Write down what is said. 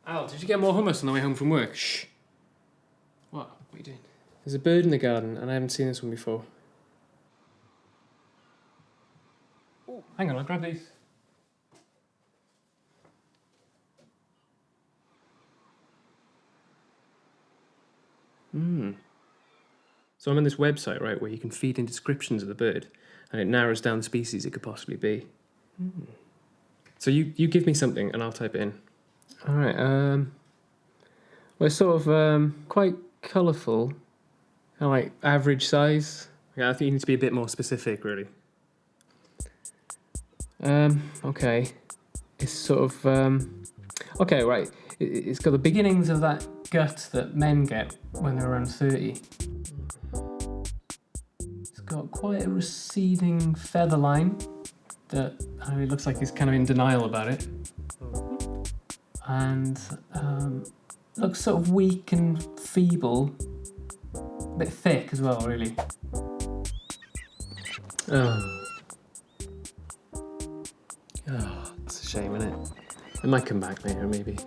Al, did you get more hummus on the way home from work? Shh. What? What are you doing? There's a bird in the garden, and I haven't seen this one before. Oh, hang on, I'll grab these. So I'm on this website, right, where you can feed in descriptions of the bird, and it narrows down the species it could possibly be. So you give me something, and I'll type it in. All right. Well, it's sort of quite colourful, kind of like average size. Yeah, I think you need to be a bit more specific, really. Okay. It's sort of okay, right. It's got the beginnings of that gut that men get when they're around 30. It's got quite a receding feather line that it looks like he's kind of in denial about it. And looks sort of weak and feeble. A bit thick as well, really. Oh, it's a shame, isn't it? It might come back later, maybe.